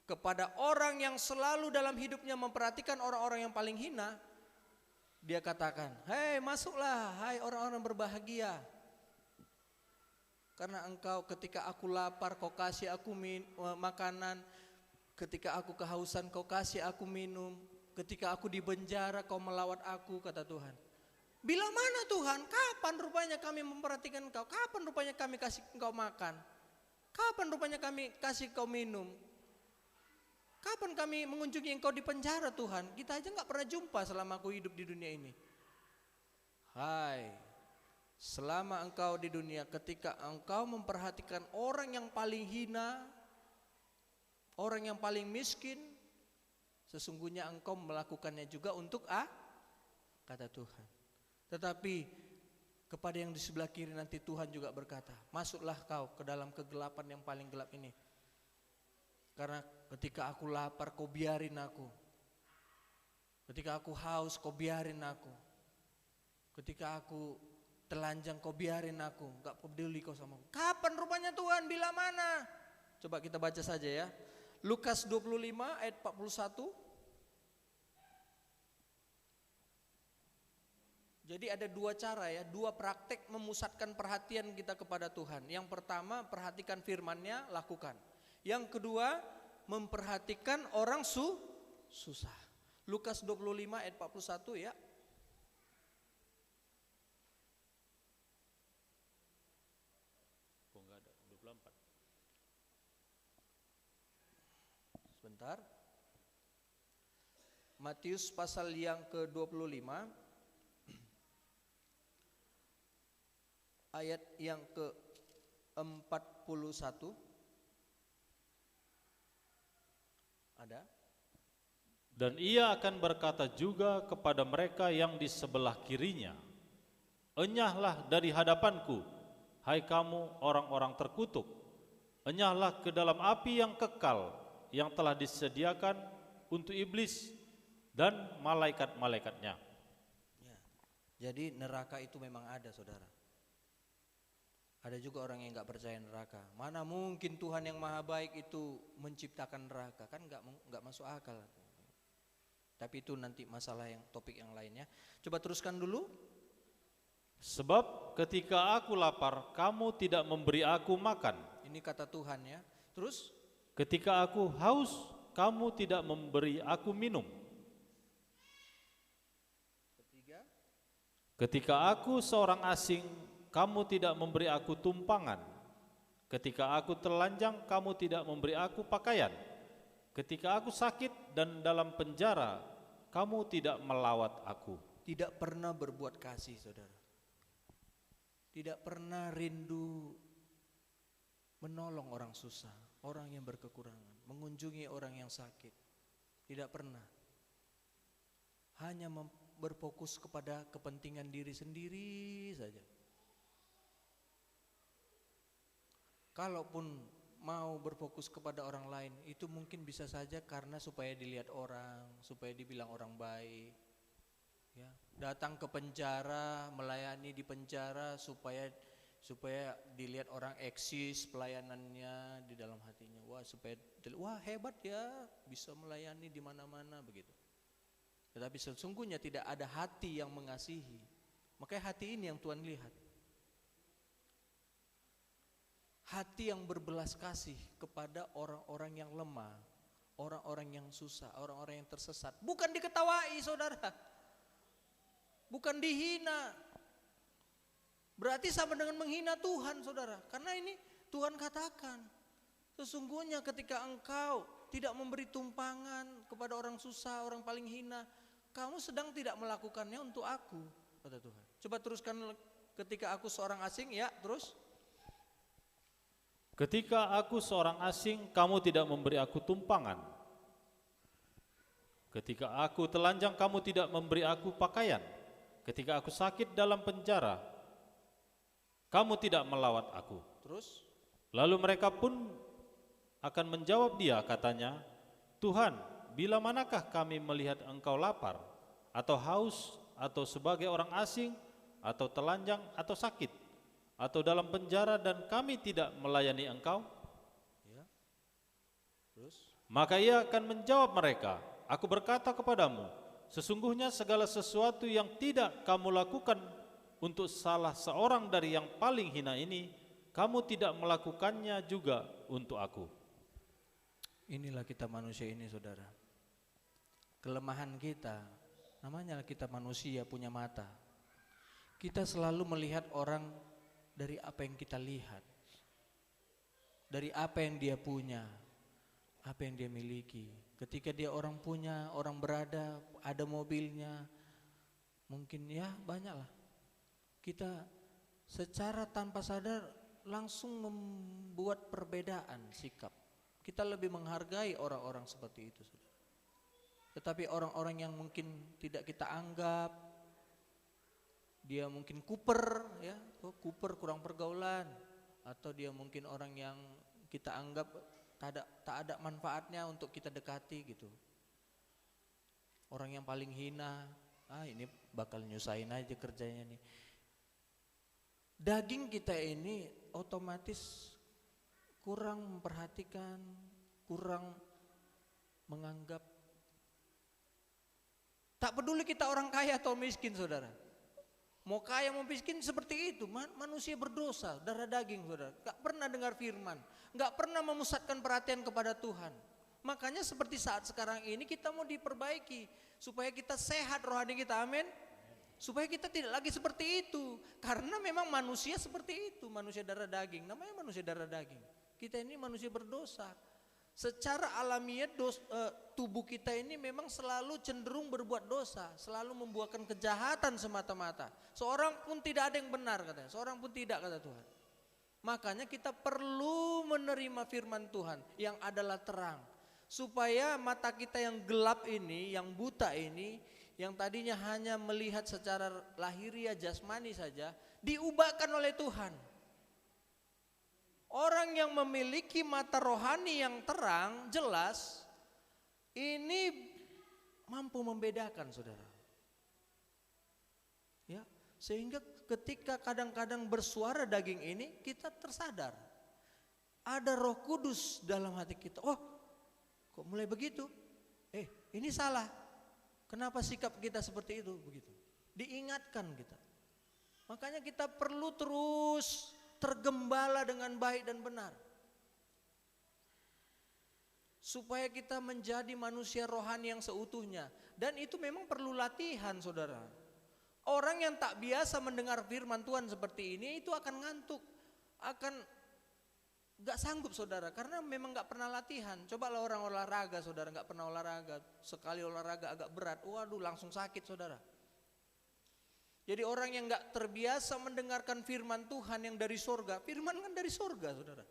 kepada orang yang selalu dalam hidupnya memperhatikan orang-orang yang paling hina. Dia katakan, hei masuklah, hai orang-orang berbahagia. Karena engkau ketika aku lapar kau kasih aku makanan, ketika aku kehausan kau kasih aku minum, ketika aku di penjara kau melawat aku, kata Tuhan. Bila mana Tuhan, kapan rupanya kami memperhatikan engkau, kapan rupanya kami kasih engkau makan, kapan rupanya kami kasih engkau minum, kapan kami mengunjungi engkau di penjara Tuhan, kita aja gak pernah jumpa selama aku hidup di dunia ini. Hai, selama engkau di dunia, ketika engkau memperhatikan orang yang paling hina, orang yang paling miskin, sesungguhnya engkau melakukannya juga untuk kata Tuhan. Tetapi kepada yang di sebelah kiri nanti Tuhan juga berkata, masuklah kau ke dalam kegelapan yang paling gelap ini. Karena ketika aku lapar kau biarin aku, ketika aku haus kau biarin aku, ketika aku telanjang kau biarin aku, gak peduli kau sama aku. Kapan rupanya Tuhan, bila mana? Coba kita baca saja ya, Lukas 25 ayat 41. Jadi ada dua cara ya, dua praktek memusatkan perhatian kita kepada Tuhan. Yang pertama, perhatikan firman-Nya, lakukan. Yang kedua, memperhatikan orang susah. Lukas 25 ayat 41 ya. sebentar. Matius pasal yang ke-25 ayat yang ke-41. Ada? Dan ia akan berkata juga kepada mereka yang di sebelah kirinya, enyahlah dari hadapanku, hai kamu orang-orang terkutuk, enyahlah ke dalam api yang kekal, yang telah disediakan untuk iblis dan malaikat-malaikatnya. Ya. Jadi neraka itu memang ada, saudara. Ada juga orang yang nggak percaya neraka. Mana mungkin Tuhan yang maha baik itu menciptakan neraka? Kan nggak masuk akal. Tapi itu nanti masalah yang topik yang lainnya. Coba teruskan dulu. Sebab ketika aku lapar, kamu tidak memberi aku makan. Ini kata Tuhan ya. Terus? Ketika aku haus, kamu tidak memberi aku minum. Ketiga. Ketika aku seorang asing, kamu tidak memberi aku tumpangan. Ketika aku telanjang, kamu tidak memberi aku pakaian. Ketika aku sakit dan dalam penjara, kamu tidak melawat aku. Tidak pernah berbuat kasih, saudara. Tidak pernah rindu menolong orang susah, orang yang berkekurangan, mengunjungi orang yang sakit. Tidak pernah. Hanya berfokus kepada kepentingan diri sendiri saja. Kalaupun mau berfokus kepada orang lain, itu mungkin bisa saja karena supaya dilihat orang, supaya dibilang orang baik. Ya, datang ke penjara, melayani di penjara supaya dilihat orang eksis pelayanannya di dalam hatinya. Wah hebat ya, bisa melayani di mana-mana begitu. Tetapi sesungguhnya tidak ada hati yang mengasihi. Makanya hati ini yang Tuhan lihat. Hati yang berbelas kasih kepada orang-orang yang lemah, orang-orang yang susah, orang-orang yang tersesat. Bukan diketawai, saudara. Bukan dihina. Berarti sama dengan menghina Tuhan, saudara. Karena ini Tuhan katakan, sesungguhnya ketika engkau tidak memberi tumpangan kepada orang susah, orang paling hina, kamu sedang tidak melakukannya untuk aku, kata Tuhan. Coba teruskan, ketika aku seorang asing, ya terus. Ketika aku seorang asing, kamu tidak memberi aku tumpangan. Ketika aku telanjang, kamu tidak memberi aku pakaian. Ketika aku sakit dalam penjara, kamu tidak melawat aku. Terus? Lalu mereka pun akan menjawab dia, katanya, Tuhan, bila manakah kami melihat engkau lapar, atau haus, atau sebagai orang asing, atau telanjang, atau sakit, atau dalam penjara dan kami tidak melayani engkau? Ya. Terus? Maka ia akan menjawab mereka, aku berkata kepadamu, sesungguhnya segala sesuatu yang tidak kamu lakukan untuk salah seorang dari yang paling hina ini, kamu tidak melakukannya juga untuk aku. Inilah kita manusia ini, saudara. Kelemahan kita, namanya kita manusia punya mata. Kita selalu melihat orang dari apa yang kita lihat, dari apa yang dia punya, apa yang dia miliki. Ketika dia orang punya, orang berada, ada mobilnya, mungkin ya banyaklah. Kita secara tanpa sadar langsung membuat perbedaan sikap. Kita lebih menghargai orang-orang seperti itu, saudara. Tetapi orang-orang yang mungkin tidak kita anggap, dia mungkin kuper, ya, kuper kurang pergaulan, atau dia mungkin orang yang kita anggap tak ada manfaatnya untuk kita dekati gitu. Orang yang paling hina, ini bakal nyusahin aja kerjanya nih. Daging kita ini otomatis kurang memperhatikan, kurang menganggap. Tak peduli kita orang kaya atau miskin, saudara. Mau kaya mau miskin seperti itu, manusia berdosa, darah daging, saudara. Gak pernah dengar firman, gak pernah memusatkan perhatian kepada Tuhan. Makanya seperti saat sekarang ini kita mau diperbaiki supaya kita sehat rohani kita, amin. Supaya kita tidak lagi seperti itu, karena memang manusia seperti itu, manusia darah daging, namanya manusia darah daging. Kita ini manusia berdosa. Secara alamiah tubuh kita ini memang selalu cenderung berbuat dosa, selalu membuahkan kejahatan semata-mata. Seorang pun tidak ada yang benar katanya, seorang pun tidak kata Tuhan. Makanya kita perlu menerima firman Tuhan yang adalah terang. Supaya mata kita yang gelap ini, yang buta ini, yang tadinya hanya melihat secara lahiriah jasmani saja, diubahkan oleh Tuhan. Orang yang memiliki mata rohani yang terang, jelas, ini mampu membedakan, saudara. Ya, sehingga ketika kadang-kadang bersuara daging ini, kita tersadar. Ada Roh Kudus dalam hati kita. Oh, kok mulai begitu? Ini salah. Kenapa sikap kita seperti itu? Begitu. Diingatkan kita. Makanya kita perlu terus tergembala dengan baik dan benar. Supaya kita menjadi manusia rohani yang seutuhnya. Dan itu memang perlu latihan, saudara. Orang yang tak biasa mendengar firman Tuhan seperti ini itu akan ngantuk. Akan gak sanggup, saudara. Karena memang gak pernah latihan. Cobalah orang olahraga, saudara, gak pernah olahraga. Sekali olahraga agak berat, waduh langsung sakit, saudara. Jadi orang yang gak terbiasa mendengarkan firman Tuhan yang dari sorga. Firman kan dari sorga, saudara.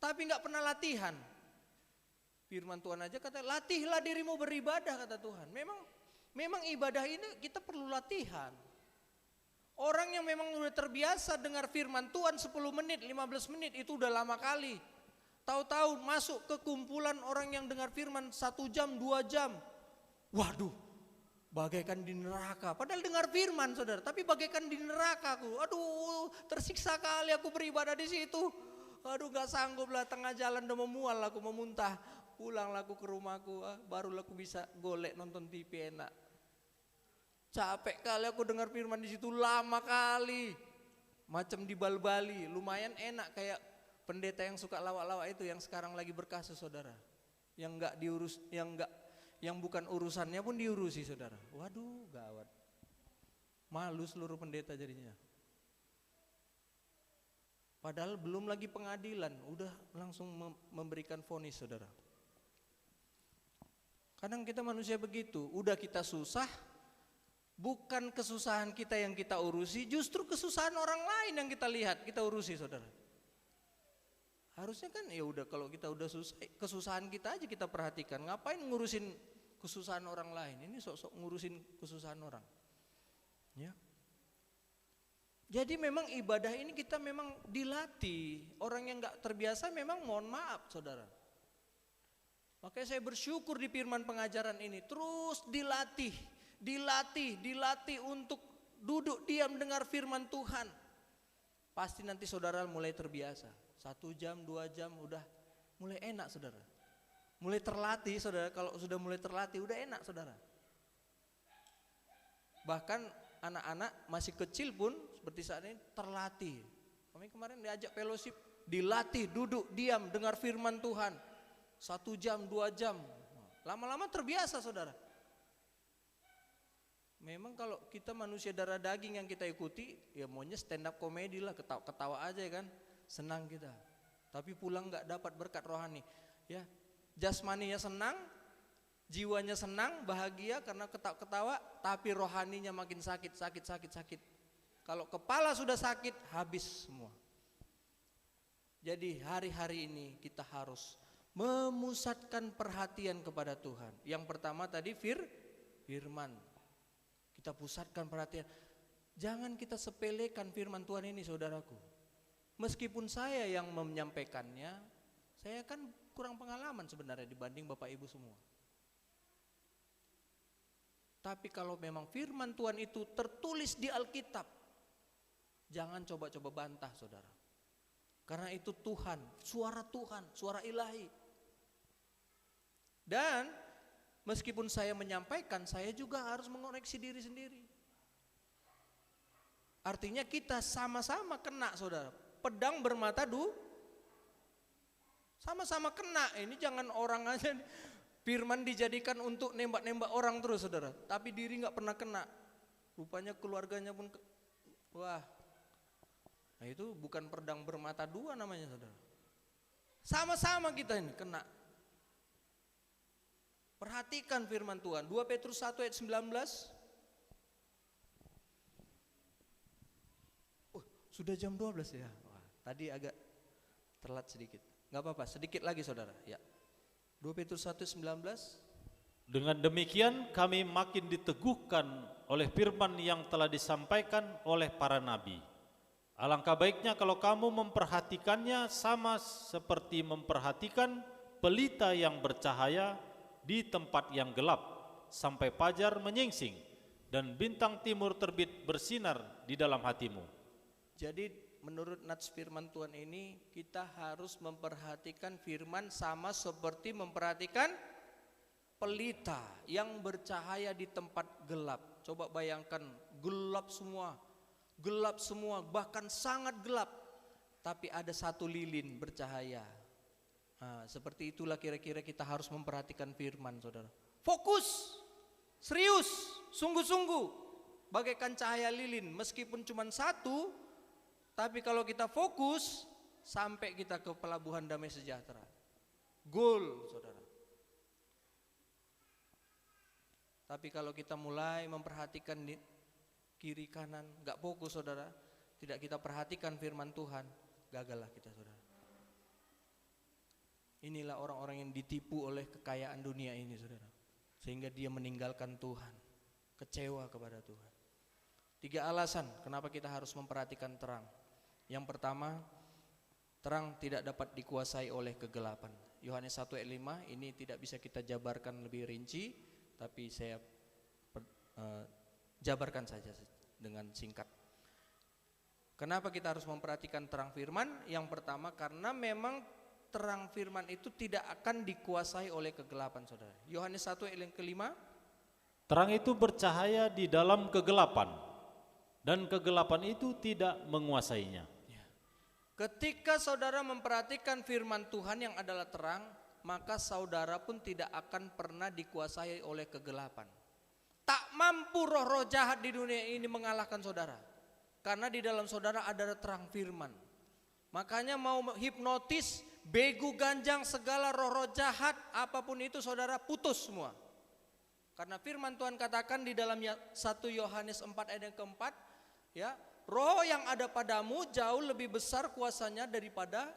Tapi gak pernah latihan. Firman Tuhan aja kata, latihlah dirimu beribadah, kata Tuhan. Memang ibadah ini kita perlu latihan. Orang yang memang udah terbiasa dengar firman Tuhan 10 menit, 15 menit itu udah lama kali. Tahu-tahu masuk ke kumpulan orang yang dengar firman 1 jam, 2 jam. Waduh, bagaikan di neraka. Padahal dengar firman, saudara, tapi bagaikan di neraka aku. Aduh, tersiksa kali aku beribadah di situ. Aduh, gak sanggup lah, tengah jalan udah memual aku, memuntah. Pulanglah aku ke rumahku, barulah aku bisa golek nonton TV enak. Capek kali aku dengar firman di situ, lama kali. Macam di Bali, lumayan enak kayak pendeta yang suka lawak-lawak itu yang sekarang lagi berkasus, saudara. Yang enggak diurus, yang bukan urusannya pun diurusi, saudara. Waduh, gawat. Malu seluruh pendeta jadinya. Padahal belum lagi pengadilan, udah langsung memberikan vonis, saudara. Kadang kita manusia begitu, udah kita susah, bukan kesusahan kita yang kita urusi, justru kesusahan orang lain yang kita lihat, kita urusi, saudara. Harusnya kan ya udah, kalau kita udah susah, kesusahan kita aja kita perhatikan. Ngapain ngurusin kesusahan orang lain? Ini sok-sok ngurusin kesusahan orang. Ya. Jadi memang ibadah ini kita memang dilatih. Orang yang gak terbiasa memang mohon maaf, saudara. Makanya saya bersyukur di firman pengajaran ini. Terus dilatih untuk duduk diam dengar firman Tuhan. Pasti nanti saudara mulai terbiasa. 1 jam, 2 jam udah mulai enak, saudara. Mulai terlatih, saudara. Kalau sudah mulai terlatih udah enak, saudara. Bahkan anak-anak masih kecil pun seperti saat ini terlatih. Kami kemarin diajak fellowship, dilatih duduk diam dengar firman Tuhan 1 jam 2 jam. Lama-lama terbiasa, saudara. Memang kalau kita manusia darah daging yang kita ikuti, ya maunya stand up komedi lah, ketawa aja kan, senang kita. Tapi pulang nggak dapat berkat rohani. Ya, jasmaninya senang, jiwanya senang, bahagia karena ketawa, tapi rohaninya makin sakit. Kalau kepala sudah sakit, habis semua. Jadi hari-hari ini kita harus memusatkan perhatian kepada Tuhan. Yang pertama tadi firman. Kita pusatkan perhatian. Jangan kita sepelekan firman Tuhan ini, saudaraku. Meskipun saya yang menyampaikannya, saya kan kurang pengalaman sebenarnya dibanding Bapak Ibu semua. Tapi kalau memang firman Tuhan itu tertulis di Alkitab, jangan coba-coba bantah, saudara. Karena itu Tuhan, suara ilahi. Dan meskipun saya menyampaikan, saya juga harus mengoreksi diri sendiri. Artinya kita sama-sama kena, saudara. Pedang bermata sama-sama kena. Ini jangan orang aja firman dijadikan untuk nembak-nembak orang terus, saudara. Tapi diri gak pernah kena. Rupanya keluarganya pun wah. Nah itu bukan pedang bermata dua namanya, saudara. Sama-sama kita ini kena. Perhatikan firman Tuhan. 2 Petrus 1 ayat 19. Sudah jam 12 ya. Wah, tadi agak telat sedikit. Enggak apa-apa, sedikit lagi saudara. Ya. 2 Petrus 1 19. Dengan demikian kami makin diteguhkan oleh firman yang telah disampaikan oleh para nabi. Alangkah baiknya kalau kamu memperhatikannya sama seperti memperhatikan pelita yang bercahaya di tempat yang gelap sampai fajar menyingsing dan bintang timur terbit bersinar di dalam hatimu. Jadi menurut nats firman Tuhan ini kita harus memperhatikan firman sama seperti memperhatikan pelita yang bercahaya di tempat gelap. Coba bayangkan, gelap semua, bahkan sangat gelap, tapi ada satu lilin bercahaya. Nah, seperti itulah kira-kira kita harus memperhatikan firman, saudara. Fokus, serius, sungguh-sungguh, bagaikan cahaya lilin, meskipun cuma satu, tapi kalau kita fokus, sampai kita ke pelabuhan damai sejahtera. Goal, saudara. Tapi kalau kita mulai memperhatikan di kiri kanan, gak fokus saudara, tidak kita perhatikan firman Tuhan, gagallah kita saudara. Inilah orang-orang yang ditipu oleh kekayaan dunia ini saudara, sehingga dia meninggalkan Tuhan, kecewa kepada Tuhan. 3 alasan kenapa kita harus memperhatikan terang. Yang pertama, terang tidak dapat dikuasai oleh kegelapan. Yohanes 1 ayat 5 ini tidak bisa kita jabarkan lebih rinci, tapi saya jabarkan saja dengan singkat. Kenapa kita harus memperhatikan terang firman? Yang pertama karena memang terang firman itu tidak akan dikuasai oleh kegelapan saudara. Yohanes 1 ayat yang kelima. Terang itu bercahaya di dalam kegelapan dan kegelapan itu tidak menguasainya. Ketika saudara memperhatikan firman Tuhan yang adalah terang, maka saudara pun tidak akan pernah dikuasai oleh kegelapan. Tak mampu roh-roh jahat di dunia ini mengalahkan saudara, karena di dalam saudara ada terang firman. Makanya mau hipnotis, begu, ganjang, segala roh-roh jahat apapun itu saudara putus semua. Karena firman Tuhan katakan di dalam 1 Yohanes 4 ayat yang keempat, ya, roh yang ada padamu jauh lebih besar kuasanya daripada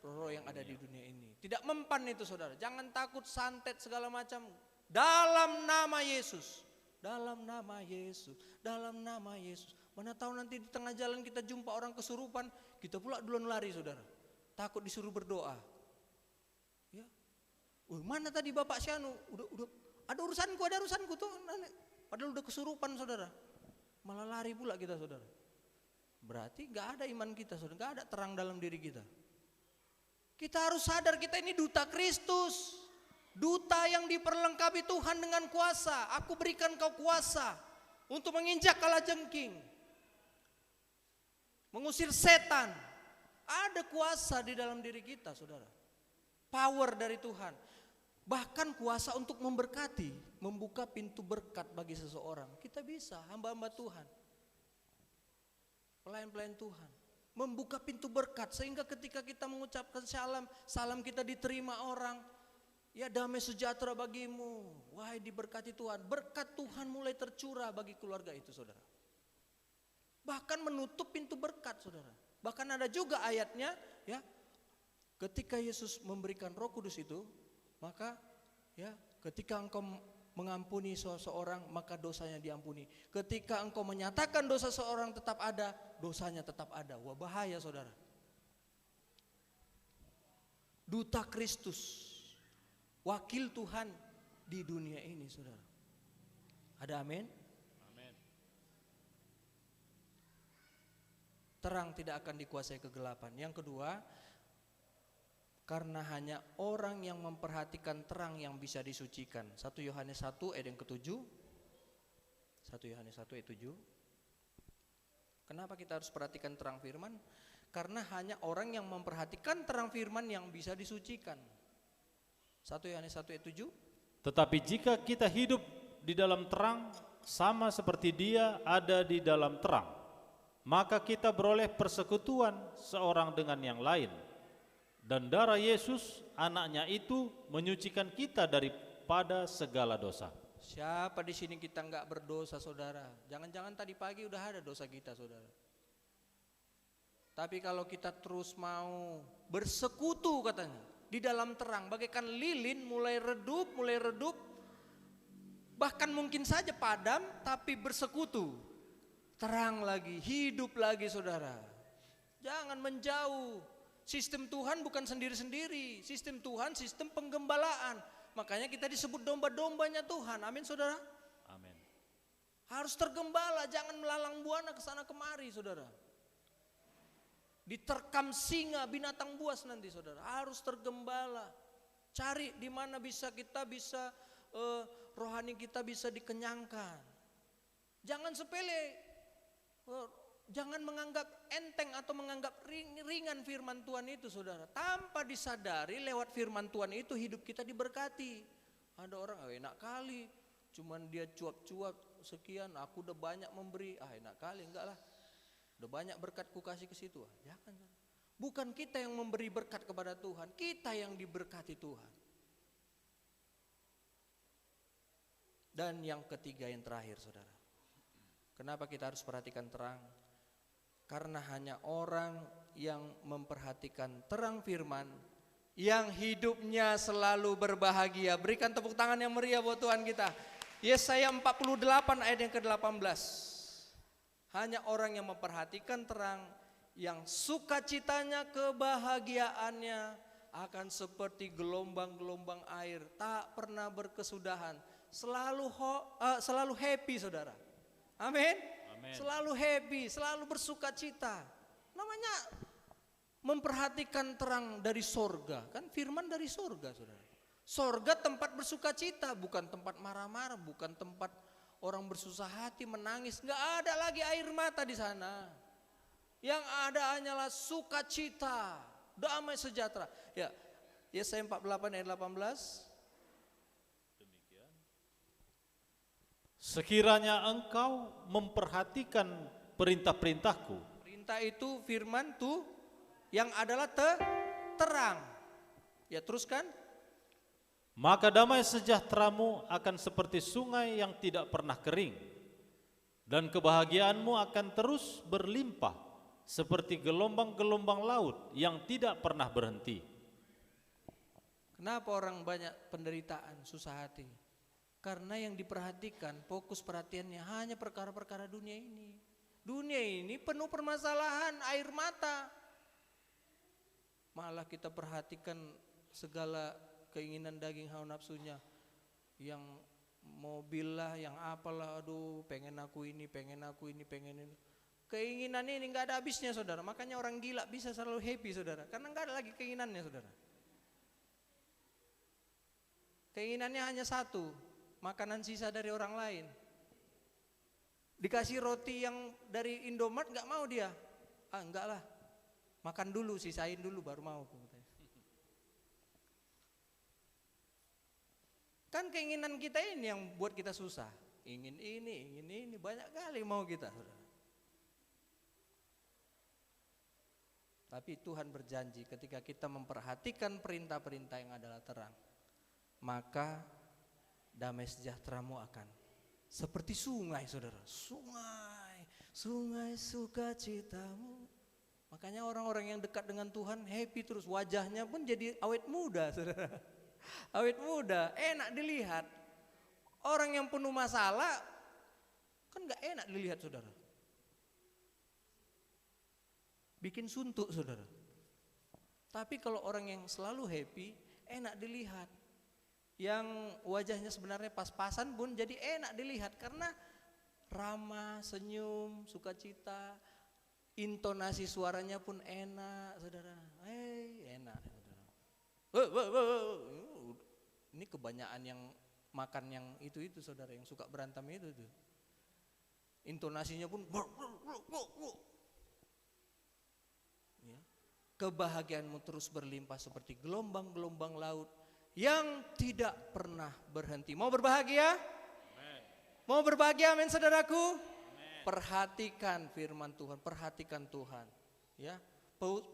roh yang ada di dunia ini. Tidak mempan itu saudara. Jangan takut santet segala macam. Dalam nama Yesus. Dalam nama Yesus. Dalam nama Yesus. Mana tahu nanti di tengah jalan kita jumpa orang kesurupan, kita pula duluan lari saudara. Takut disuruh berdoa. Ya. Mana tadi Bapak Syanu? Udah ada urusanku tuh. Padahal udah kesurupan saudara. Malah lari pula kita saudara. Berarti gak ada iman kita saudara. Gak ada terang dalam diri kita. Kita harus sadar kita ini duta Kristus. Duta yang diperlengkapi Tuhan dengan kuasa. Aku berikan kau kuasa untuk menginjak kalajengking, mengusir setan. Ada kuasa di dalam diri kita saudara. Power dari Tuhan. Bahkan kuasa untuk memberkati, membuka pintu berkat bagi seseorang. Kita bisa, hamba-hamba Tuhan, pelayan-pelayan Tuhan, membuka pintu berkat sehingga ketika kita mengucapkan salam kita diterima orang. Ya, damai sejahtera bagimu, wahai diberkati Tuhan. Berkat Tuhan mulai tercurah bagi keluarga itu saudara. Bahkan menutup pintu berkat saudara. Bahkan ada juga ayatnya, ya, ketika Yesus memberikan Roh Kudus itu, maka ya, ketika engkau mengampuni seseorang maka dosanya diampuni. Ketika engkau menyatakan dosa seseorang tetap ada, dosanya tetap ada. Wah, bahaya saudara. Duta Kristus, wakil Tuhan di dunia ini saudara. Ada amin? Amin. Terang tidak akan dikuasai kegelapan. Yang kedua, karena hanya orang yang memperhatikan terang yang bisa disucikan. 1 Yohanes 1 ayat yang ke-7. 1 Yohanes 1 ayat 7. Kenapa kita harus perhatikan terang firman? Karena hanya orang yang memperhatikan terang firman yang bisa disucikan. 1 Yohanes 1 ayat 7. Tetapi jika kita hidup di dalam terang sama seperti Dia ada di dalam terang, maka kita beroleh persekutuan seorang dengan yang lain, dan darah Yesus anaknya itu menyucikan kita daripada segala dosa. Siapa di sini kita nggak berdosa, saudara? Jangan-jangan tadi pagi udah ada dosa kita, saudara. Tapi kalau kita terus mau bersekutu katanya di dalam terang, bagaikan lilin mulai redup, bahkan mungkin saja padam, tapi bersekutu, terang lagi, hidup lagi, saudara. Jangan menjauh. Sistem Tuhan bukan sendiri-sendiri. Sistem Tuhan sistem penggembalaan. Makanya kita disebut domba-dombanya Tuhan. Amin, saudara. Amin. Harus tergembala, jangan melalang buana ke sana kemari, saudara. Diterkam singa, binatang buas nanti, saudara. Harus tergembala. Cari di mana kita bisa rohani kita bisa dikenyangkan. Jangan sepele. Jangan menganggap enteng atau menganggap ringan firman Tuhan itu, saudara. Tanpa disadari lewat firman Tuhan itu hidup kita diberkati. Ada orang enak kali, cuman dia cuap-cuap sekian, aku udah banyak memberi, enak kali, enggak lah. Udah banyak berkat ku kasih ke situ. Jangan. Bukan kita yang memberi berkat kepada Tuhan, kita yang diberkati Tuhan. Dan yang ketiga, yang terakhir, saudara. Kenapa kita harus perhatikan terang? Karena hanya orang yang memperhatikan terang firman, yang hidupnya selalu berbahagia. Berikan tepuk tangan yang meriah buat Tuhan kita. Yesaya 48 ayat yang ke-18. Hanya orang yang memperhatikan terang, yang sukacitanya, kebahagiaannya akan seperti gelombang-gelombang air, tak pernah berkesudahan, selalu happy, saudara. Amin. Selalu happy, selalu bersukacita. Namanya memperhatikan terang dari sorga. Kan firman dari sorga, saudara. Sorga tempat bersukacita, bukan tempat marah-marah, bukan tempat orang bersusah hati, menangis. Nggak ada lagi air mata di sana. Yang ada hanyalah sukacita, damai sejahtera. Ya, Yesaya 48 ayat 18. Sekiranya engkau memperhatikan perintah-perintahku. Perintah itu firman tuh yang adalah terang. Ya, teruskan. Maka damai sejahteramu akan seperti sungai yang tidak pernah kering, dan kebahagiaanmu akan terus berlimpah seperti gelombang-gelombang laut yang tidak pernah berhenti. Kenapa orang banyak penderitaan, susah hati? Karena yang diperhatikan, fokus perhatiannya hanya perkara-perkara dunia ini. Dunia ini penuh permasalahan, air mata. Malah kita perhatikan segala keinginan daging hawa nafsunya. Yang mobil lah, yang apalah, aduh pengen aku ini, pengen ini. Keinginan ini gak ada habisnya, saudara. Makanya orang gila bisa selalu happy, saudara. Karena gak ada lagi keinginannya, saudara. Keinginannya hanya satu, makanan sisa dari orang lain. Dikasih roti yang dari Indomaret gak mau dia. Enggak lah, makan dulu, sisain dulu baru mau. Kan keinginan kita ini yang buat kita susah. Ingin ini, banyak kali mau kita, saudara. Tapi Tuhan berjanji ketika kita memperhatikan perintah-perintah yang adalah terang, maka damai sejahteramu akan seperti sungai, saudara. Sungai sukacitamu. Makanya orang-orang yang dekat dengan Tuhan happy terus, wajahnya pun jadi awet muda, saudara. Awet muda, enak dilihat. Orang yang penuh masalah kan gak enak dilihat, saudara. Bikin suntuk, saudara. Tapi kalau orang yang selalu happy, enak dilihat. Yang wajahnya sebenarnya pas-pasan pun jadi enak dilihat karena ramah, senyum, sukacita, intonasi suaranya pun enak, saudara. Enak, saudara. Ini kebanyakan yang makan yang itu saudara, yang suka berantem itu tuh. Intonasinya pun ya. Kebahagiaanmu terus berlimpah seperti gelombang-gelombang laut yang tidak pernah berhenti. Mau berbahagia? Amen. Mau berbahagia, amin, saudaraku? Amen. Perhatikan firman Tuhan, perhatikan Tuhan. Ya,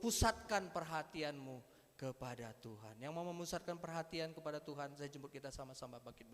pusatkan perhatianmu kepada Tuhan. Yang mau memusatkan perhatian kepada Tuhan, saya jemput kita sama-sama bangkit berdiri.